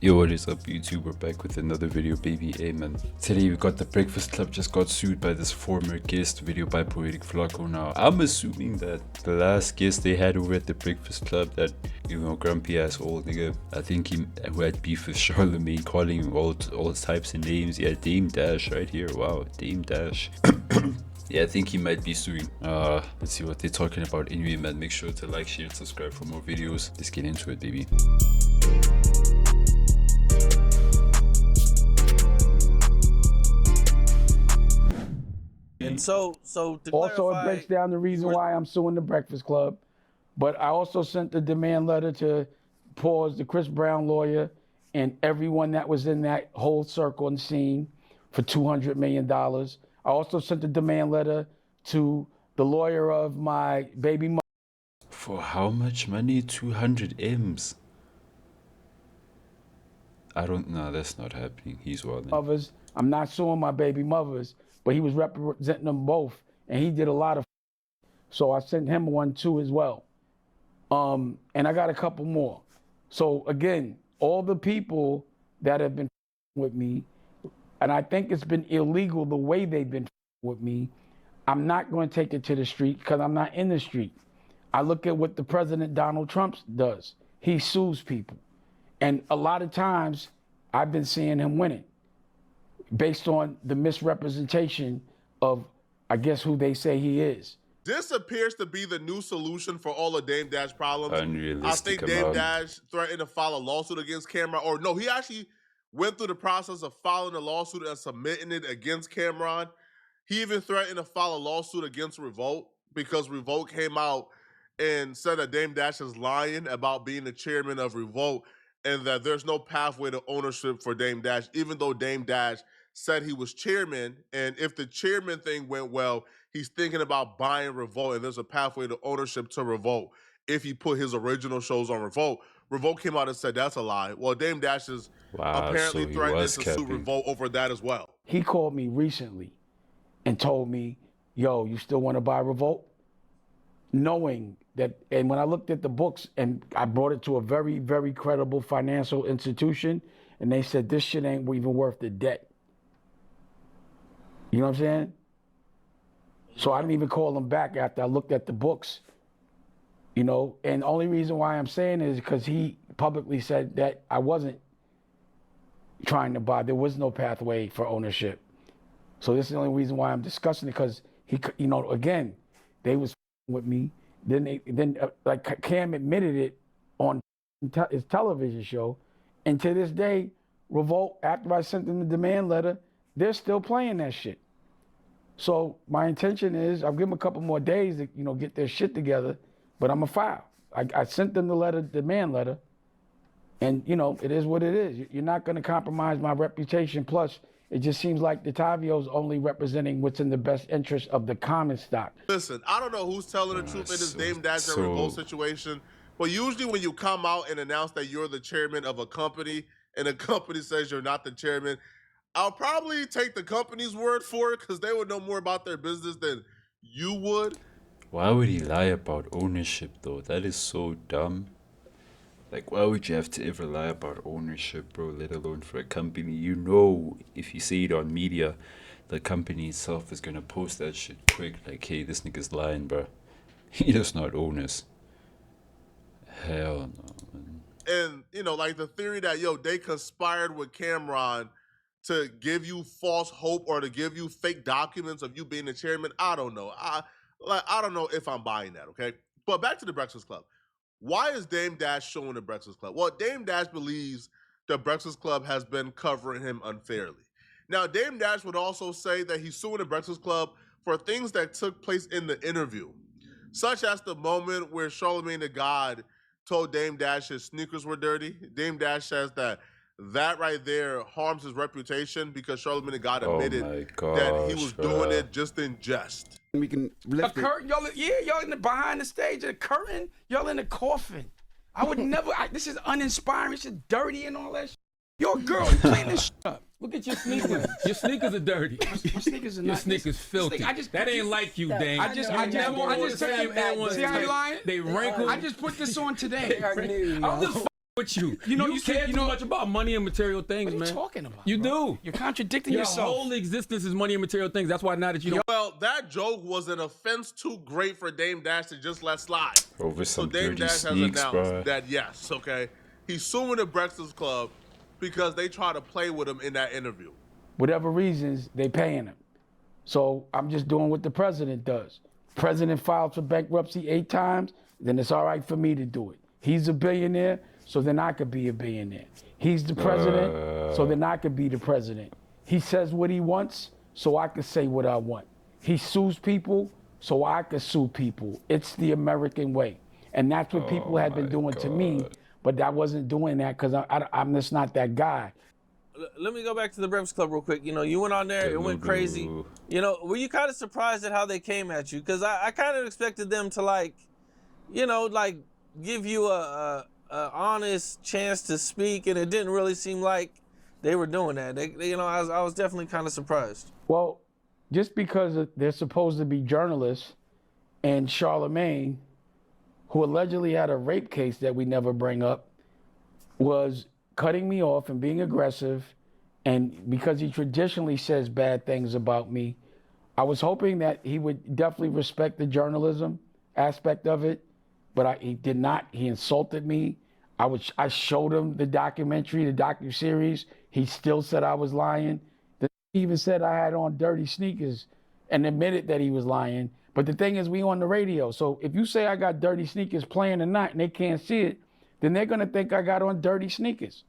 Yo, what is up YouTube? We're back with another video, baby. Hey man. Today we got the Breakfast Club just got sued by this former guest, video by Poetic Flacco. Now, I'm assuming that the last guest they had over at the Breakfast Club, that, you know, grumpy ass old nigga, I think he who had beef with Charlemagne, calling him all types of names. Yeah, Dame Dash right here. Wow, Dame Dash. Yeah, I think he might be suing. Let's see what they're talking about. Anyway, man, make sure to like, share, and subscribe for more videos. Let's get into it, baby. And so to also, clarify, it breaks down the reason why I'm suing the Breakfast Club. But I also sent the demand letter to pause the Chris Brown lawyer and everyone that was in that whole circle and scene for $200 million. I also sent the demand letter to the lawyer of my baby mother. For how much money? 200 M's. I don't know. That's not happening. He's wilding. I'm not suing my baby mothers, but he was representing them both, and he did a lot of. So I sent him one too as well. And I got a couple more. So again, all the people that have been with me, and I think it's been illegal the way they've been with me, I'm not going to take it to the street because I'm not in the street. I look at what the President Donald Trump does. He sues people. And a lot of times I've been seeing him winning based on the misrepresentation of, I guess, who they say he is. this appears to be the new solution for all of Dame Dash problems. Unrealistic. I think Dame Dash threatened to file a lawsuit against Cameron, or no, he actually went through the process of filing a lawsuit and submitting it against Cameron. He even threatened to file a lawsuit against Revolt because Revolt came out and said that Dame Dash is lying about being the chairman of Revolt and that there's no pathway to ownership for Dame Dash, even though Dame Dash said he was chairman. And if the chairman thing went well, he's thinking about buying Revolt, and there's a pathway to ownership to Revolt if he put his original shows on Revolt. Revolt came out and said that's a lie. Well, Dame Dash is apparently threatening to sue Revolt over that as well. He called me recently and told me, yo, you still want to buy Revolt? Knowing that, and when I looked at the books and I brought it to a very, very credible financial institution, and they said this shit ain't even worth the debt. You know what I'm saying? So I didn't even call them back after I looked at the books, you know, and the only reason why I'm saying it is because he publicly said that I wasn't trying to buy. There was no pathway for ownership. So this is the only reason why I'm discussing it, because he, you know, again, they was with me. Then like Cam admitted it on his television show, and to this day, Revolt, after I sent them the demand letter, they're still playing that shit. So my intention is, I'll give them a couple more days to, you know, get their shit together, but I'm gonna file. I sent them the demand letter, and you know, it is what it is. You're not gonna compromise my reputation. Plus, it just seems like the Tavio's only representing what's in the best interest of the common stock. Listen, I don't know who's telling the truth in this Dame Dash and Revolt situation, but usually when you come out and announce that you're the chairman of a company and a company says you're not the chairman, I'll probably take the company's word for it because they would know more about their business than you would. Why would he lie about ownership though? That is so dumb. Like, why would you have to ever lie about ownership, bro, let alone for a company? You know, if you say it on media, the company itself is gonna post that shit quick, like, hey, this nigga's lying, bro. He does not own us. Hell no, man. And, you know, like the theory that, yo, they conspired with Cameron to give you false hope or to give you fake documents of you being the chairman, I don't know. I don't know if I'm buying that, okay? But back to the Breakfast Club. Why is Dame Dash suing the Breakfast Club? Well, Dame Dash believes the Breakfast Club has been covering him unfairly. Now, Dame Dash would also say that he's suing the Breakfast Club for things that took place in the interview, such as the moment where Charlemagne the God told Dame Dash his sneakers were dirty. Dame Dash says that right there harms his reputation because Charlemagne the God admitted that he was doing it just in jest. We can lift curtain, y'all, yeah, y'all in the behind the stage, a curtain, y'all in the coffin. I would never. This is uninspiring. It's just dirty and all that. Your girl, clean this up. Look at your sneakers. Your sneakers are dirty. My sneakers are Your not. sneakers filthy. that ain't like you, Dame. I just took you. See how you lying? They wrinkled. I just put this on today. I'm just with you. You know, you you care said, too much about money and material things, what are man. you talking about? You bro? do. You're contradicting Your yourself. whole existence is money and material things. That's why now that you don't. Well, that joke was an offense too great for Dame Dash to just let slide. Over So some Dame dirty Dash has sneaks, announced bruh. that yes, okay, he's suing the Breakfast Club because they try to play with him in that interview. Whatever reasons, they paying him. So I'm just doing what the president does. President filed for bankruptcy 8 times, then it's all right for me to do it. He's a billionaire, so then I could be a billionaire. He's the president, so then I could be the president. He says what he wants, so I could say what I want. He sues people, so I could sue people. It's the American way. And that's what people had been doing to me, but I wasn't doing that because I'm just not that guy. Let me go back to the Breakfast Club real quick. You know, you went on there, it went crazy. You know, were you kind of surprised at how they came at you? Because I kind of expected them to, like, you know, like give you a honest chance to speak, and it didn't really seem like they were doing that. They you know, I was definitely kind of surprised. Well, just because they're supposed to be journalists, and Charlemagne, who allegedly had a rape case that we never bring up, was cutting me off and being aggressive, and because he traditionally says bad things about me, I was hoping that he would definitely respect the journalism aspect of it, but he did not. He insulted me. I showed him the documentary, the docuseries. He still said I was lying. He even said I had on dirty sneakers and admitted that he was lying. But the thing is, we on the radio. So if you say I got dirty sneakers playing or not and they can't see it, then they're going to think I got on dirty sneakers.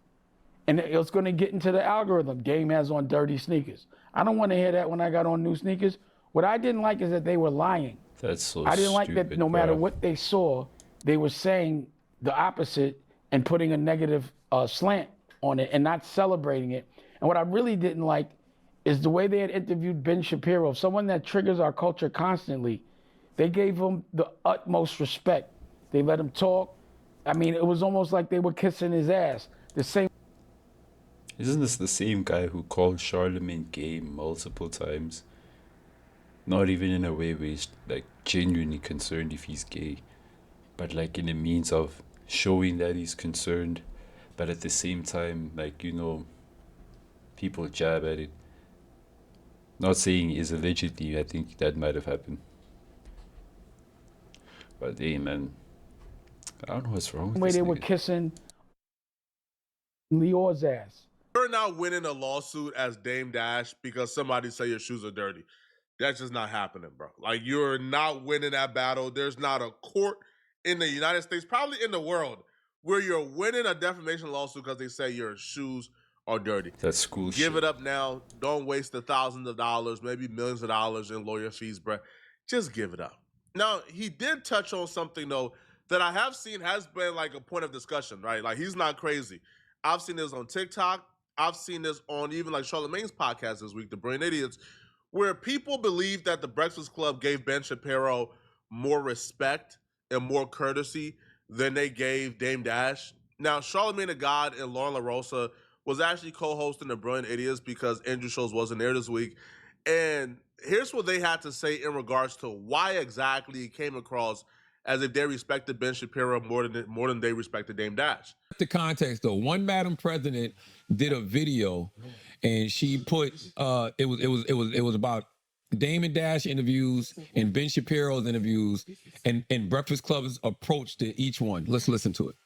And it's going to get into the algorithm. Dame has on dirty sneakers. I don't want to hear that when I got on new sneakers. What I didn't like is that they were lying. That's so I didn't like stupid, that no matter bruh. what they saw, they were saying the opposite and putting a negative slant on it and not celebrating it. And what I really didn't like is the way they had interviewed Ben Shapiro, someone that triggers our culture constantly. They gave him the utmost respect. They let him talk. I mean, it was almost like they were kissing his ass. The same. Isn't this the same guy who called Charlemagne gay multiple times? Not even in a way where he's like genuinely concerned if he's gay, but like in a means of showing that he's concerned, but at the same time, like, you know, people jab at it. Not saying is allegedly, I think that might have happened. But hey, man, I don't know what's wrong with The way this they were nigga. kissing Leor's ass. You're not winning a lawsuit as Dame Dash because somebody say your shoes are dirty. That's just not happening, bro. Like, you're not winning that battle. There's not a court in the United States, probably in the world, where you're winning a defamation lawsuit because they say your shoes are dirty. That's school shit. Give it up now. Don't waste the thousands of dollars, maybe millions of dollars in lawyer fees, bro. Just give it up. Now, he did touch on something, though, that I have seen has been like a point of discussion, right? Like, he's not crazy. I've seen this on TikTok. I've seen this on even like Charlemagne's podcast this week, The Brain Idiots, where people believe that the Breakfast Club gave Ben Shapiro more respect and more courtesy than they gave Dame Dash. Now, Charlemagne the God and Lauren LaRosa was actually co-hosting The Brilliant Idiots because Andrew Schultz wasn't there this week. And here's what they had to say in regards to why exactly it came across as if they respected Ben Shapiro more than they respected Dame Dash. The context though, one Madam President did a video, and she put it was about Damon Dash interviews and Ben Shapiro's interviews, and Breakfast Club's approach to each one. Let's listen to it.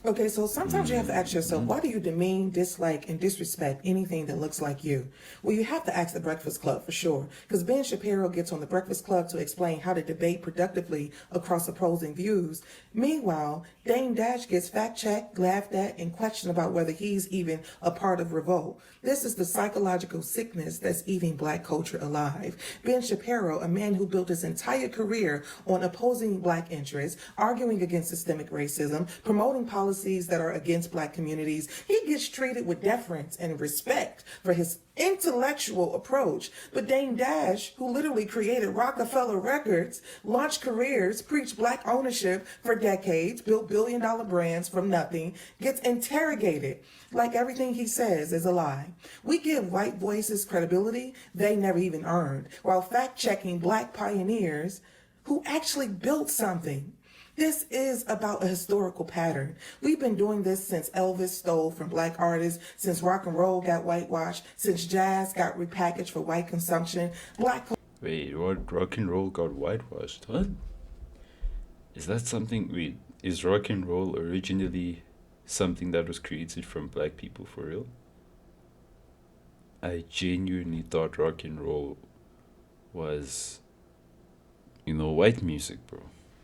Okay, so sometimes you have to ask yourself, why do you demean, dislike, and disrespect anything that looks like you? Well, you have to ask the Breakfast Club for sure, because Ben Shapiro gets on the Breakfast Club to explain how to debate productively across opposing views. Meanwhile, Dame Dash gets fact-checked, laughed at, and questioned about whether he's even a part of revolt. This is the psychological sickness that's eating Black culture alive. Ben Shapiro, a man who built his entire career on opposing Black interests, arguing against systemic racism, promoting policies that are against Black communities, he gets treated with deference and respect for his intellectual approach. But Dame Dash, who literally created Rockefeller Records, launched careers, preached Black ownership for decades, built billion-dollar brands from nothing, gets interrogated like everything he says is a lie. We give white voices credibility they never even earned, while fact-checking Black pioneers who actually built something. This is about a historical pattern. We've been doing this since Elvis stole from black artists, since rock and roll got whitewashed, since jazz got repackaged for white consumption. Wait, what? Rock and roll got whitewashed? What? Is that something? Wait, is rock and roll originally something that was created from black people for real? I genuinely thought rock and roll was, white music, bro.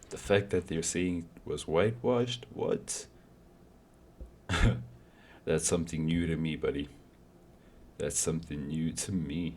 The fact that they're saying it was whitewashed, what? That's something new to me, buddy. That's something new to me.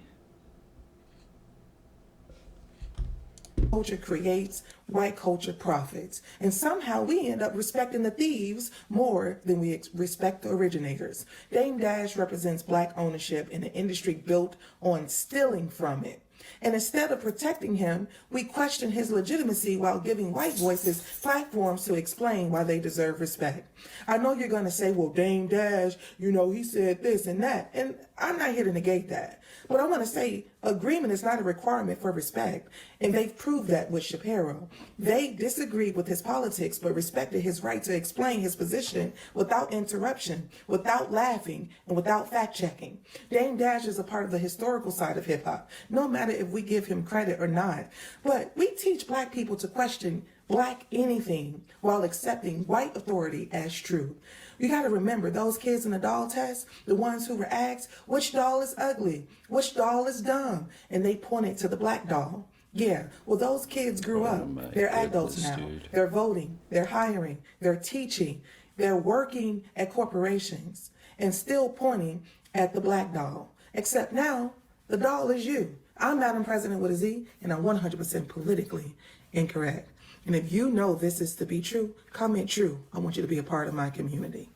Culture creates, white culture profits. And somehow we end up respecting the thieves more than we respect the originators. Dame Dash represents black ownership in an industry built on stealing from it. And instead of protecting him, we question his legitimacy while giving white voices platforms to explain why they deserve respect. I know you're going to say, well, Dame Dash, he said this and that. And I'm not here to negate that. But I want to say agreement is not a requirement for respect. And they've proved that with Shapiro. They disagreed with his politics, but respected his right to explain his position without interruption, without laughing, and without fact-checking. Dame Dash is a part of the historical side of hip-hop, no matter if we give him credit or not. But we teach black people to question black anything while accepting white authority as true. You got to remember those kids in the doll test, the ones who were asked, which doll is ugly? Which doll is dumb? And they pointed to the black doll. Yeah, well, those kids grew up. They're adults now. Dude. They're voting. They're hiring. They're teaching. They're working at corporations and still pointing at the black doll. Except now, the doll is you. I'm Madam President with a Z, and I'm 100% politically incorrect. And if you know this is to be true, comment true. I want you to be a part of my community.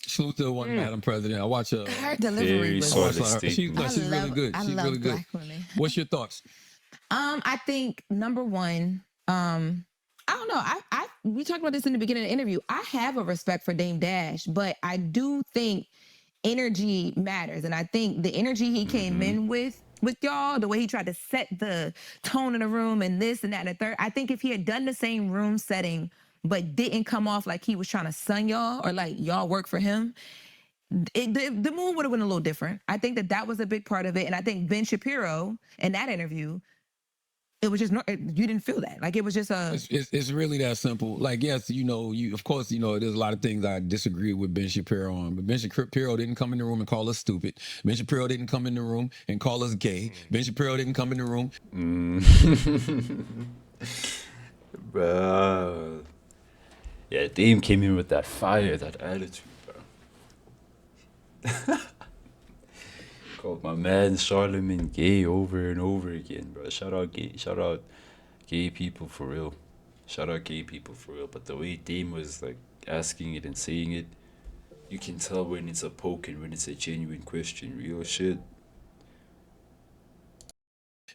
Salute to one Madam President. I watch her. Her delivery was she's really good. She's really good. Black women. What's your thoughts? I think number one, I don't know. We talked about this in the beginning of the interview. I have a respect for Dame Dash, but I do think energy matters. And I think the energy he came in with y'all, the way he tried to set the tone in the room and this and that and the third, I think if he had done the same room setting, but didn't come off like he was trying to sun y'all or like y'all work for him, the mood would have been a little different. I think that was a big part of it. And I think Ben Shapiro in that interview, it was just, you didn't feel that. Like, it was just It's really that simple. Like, yes, of course, there's a lot of things I disagree with Ben Shapiro on, but Ben Shapiro didn't come in the room and call us stupid. Ben Shapiro didn't come in the room and call us gay. Ben Shapiro didn't come in the room. Bro. Yeah, Dame came in with that fire, that attitude, bro. Called my man Charlemagne gay over and over again, bro. Shout out gay people for real. Shout out gay people for real. But the way Dame was like asking it and saying it, you can tell when it's a poke and when it's a genuine question. Real shit.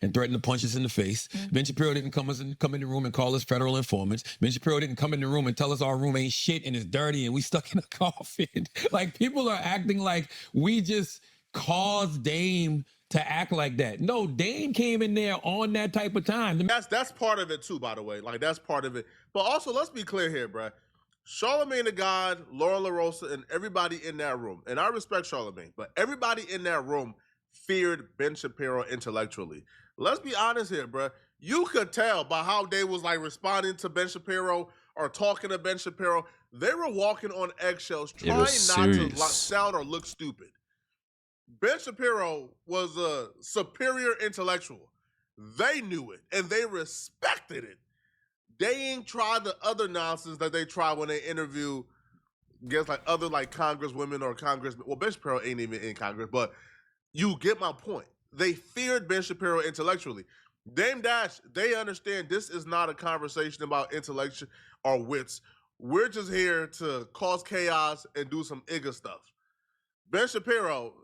And threatened to punch us in the face. Ben Shapiro didn't come in the room and call us federal informants. Ben Shapiro didn't come in the room and tell us our room ain't shit and it's dirty and we stuck in a coffin. Like, people are acting like we just caused Dame to act like that. No, Dame came in there on that type of time. That's part of it too, by the way. Like, that's part of it. But also, let's be clear here, bruh. Charlemagne the God, Laura LaRosa, and everybody in that room, and I respect Charlemagne, but everybody in that room feared Ben Shapiro intellectually. Let's be honest here, bruh. You could tell by how they was like responding to Ben Shapiro or talking to Ben Shapiro. They were walking on eggshells, trying not to sound or look stupid. Ben Shapiro was a superior intellectual. They knew it, and they respected it. They ain't tried the other nonsense that they tried when they interview guess like other like congresswomen or congressmen. Well, Ben Shapiro ain't even in Congress, but you get my point. They feared Ben Shapiro intellectually. Dame Dash, they understand this is not a conversation about intellect or wits. We're just here to cause chaos and do some Igga stuff. Ben Shapiro,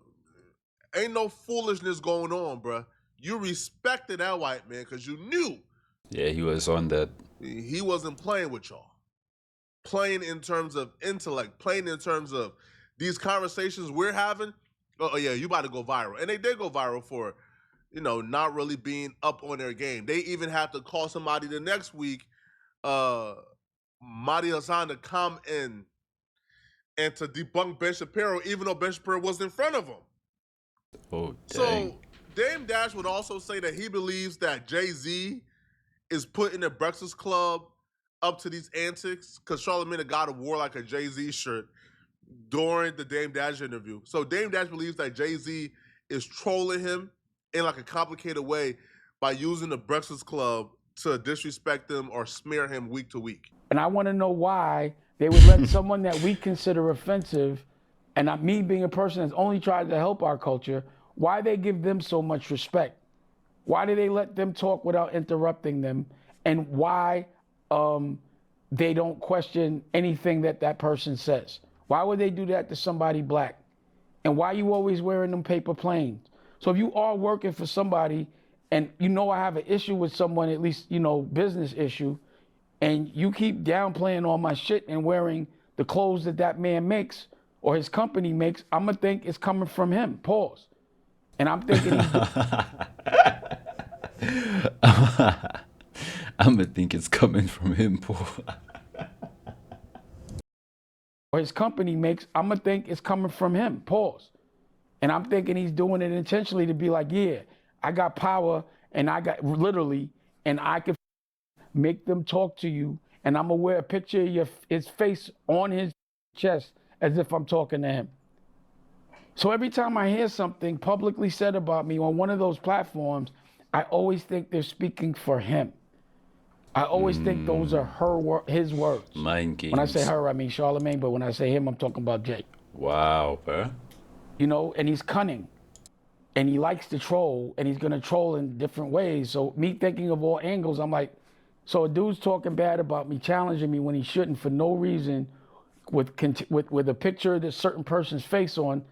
ain't no foolishness going on, bruh. You respected that white man because you knew. Yeah, he was on that. He wasn't playing with y'all. Playing in terms of intellect, playing in terms of these conversations we're having. Oh yeah, you about to go viral. And they did go viral for, not really being up on their game. They even have to call somebody the next week Mahdi Hassan to come in and to debunk Ben Shapiro, even though Ben Shapiro was in front of him. Oh, dang. So Dame Dash would also say that he believes that Jay-Z is putting the Breakfast Club up to these antics because Charlamagne got a wore like a Jay-Z shirt during the Dame Dash interview. So Dame Dash believes that Jay-Z is trolling him in like a complicated way by using the Breakfast Club to disrespect him or smear him week to week. And I want to know why they would let someone that we consider offensive, and not me being a person that's only tried to help our culture, why they give them so much respect. Why do they let them talk without interrupting them? And why they don't question anything that that person says? Why would they do that to somebody black? And why you always wearing them paper planes? So if you are working for somebody and you know I have an issue with someone, at least, you know, business issue, and you keep downplaying all my shit and wearing the clothes that that man makes or his company makes, I'm going to think it's coming from him. Pause. And I'm thinking I'm gonna think it's coming from him, Paul. or his company makes, I'm going to think it's coming from him. Pause. And I'm thinking he's doing it intentionally to be like, yeah, I got power and I got literally, and I can make them talk to you. And I'm going to wear a picture of his face on his chest as if I'm talking to him. So every time I hear something publicly said about me on one of those platforms, I always think they're speaking for him. I always think those are his words. Mind games. When I say her, I mean Charlamagne, but when I say him, I'm talking about Jay. Wow, bro. You know, and he's cunning. And he likes to troll, and he's going to troll in different ways. So me thinking of all angles, I'm like, so a dude's talking bad about me, challenging me when he shouldn't for no reason with a picture of this certain person's face on,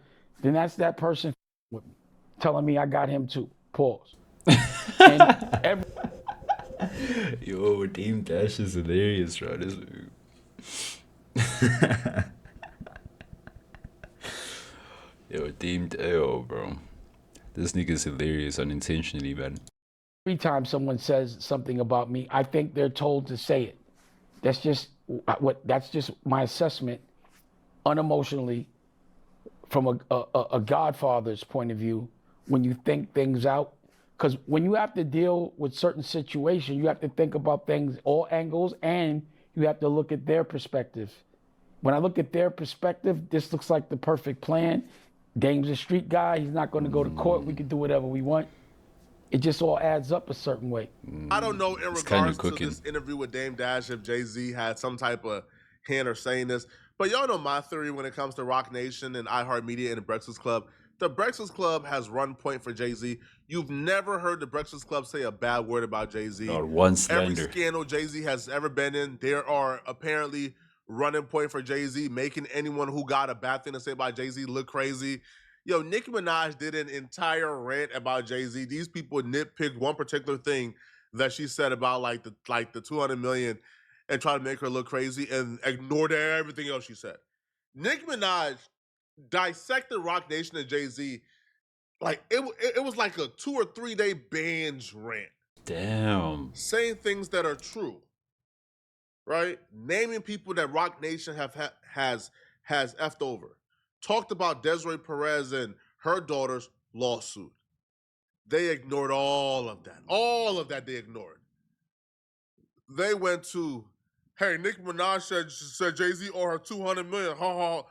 then that's that person telling me I got him too. Pause. And Yo, Dame Dash is hilarious, bro. Yo, bro. This nigga's hilarious unintentionally, man. every time someone says something about me, I think they're told to say it. That's just my assessment, unemotionally, from a godfather's point of view, when you think things out. Because when you have to deal with certain situations, you have to think about things, all angles, and you have to look at their perspective. When I look at their perspective, this looks like the perfect plan. Dame's a street guy. He's not going to go to court. We can do whatever we want. It just all adds up a certain way. I don't know in regards to this interview with Dame Dash if Jay-Z had some type of hand or saying this, but y'all know my theory when it comes to Rock Nation and iHeartMedia and the Breakfast Club. The Breakfast Club has run point for Jay-Z. You've never heard the Breakfast Club say a bad word about Jay-Z. Not one slander. Every scandal Jay-Z has ever been in, there are apparently running point for Jay-Z, making anyone who got a bad thing to say about Jay-Z look crazy. Yo, Nicki Minaj did an entire rant about Jay-Z. These people nitpicked one particular thing that she said about like the 200 million and try to make her look crazy and ignored everything else she said. Nicki Minaj dissected Rock Nation and Jay-Z like it was like a 2 or 3 day binge rant. Damn. Saying things that are true, right? Naming people that Rock Nation has effed over. Talked about Desiree Perez and her daughter's lawsuit. They ignored all of that. All of that they ignored. They went to, hey, Nicki Minaj said Jay-Z owe her 200 million. Ha ha.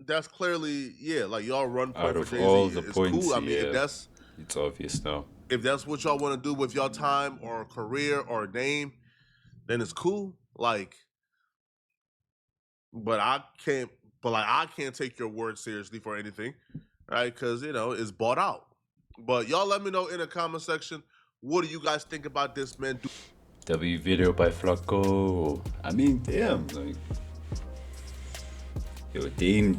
That's clearly, yeah, like y'all run point Out for of Jay-Z. all the It's points, cool. I mean, yeah, it's obvious now. If that's what y'all want to do with your time or career or name, then it's cool. Like, but I can't take your word seriously for anything, right? Because, you know, it's bought out. But y'all let me know in the comment section, what do you guys think about this, man? W video by Flacco. I mean, damn, like, yo, Dame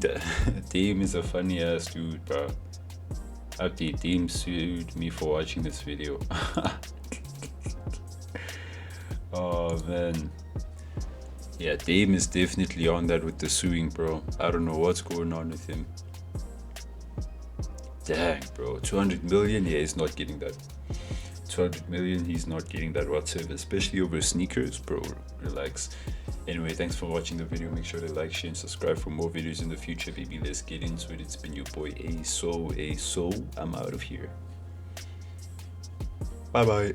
is a funny ass dude, bro. Update, Dame sued me for watching this video. Oh man. Yeah, Dame is definitely on that with the suing, bro. I don't know what's going on with him. Dang, bro. 200 million? Yeah, he's not getting that. 200 million, he's not getting that whatsoever, especially over sneakers, bro. Relax. Anyway, thanks for watching the video. Make sure to like, share, and subscribe for more videos in the future, baby. Let's get into it. It's been your boy ASO. I'm out of here. Bye bye.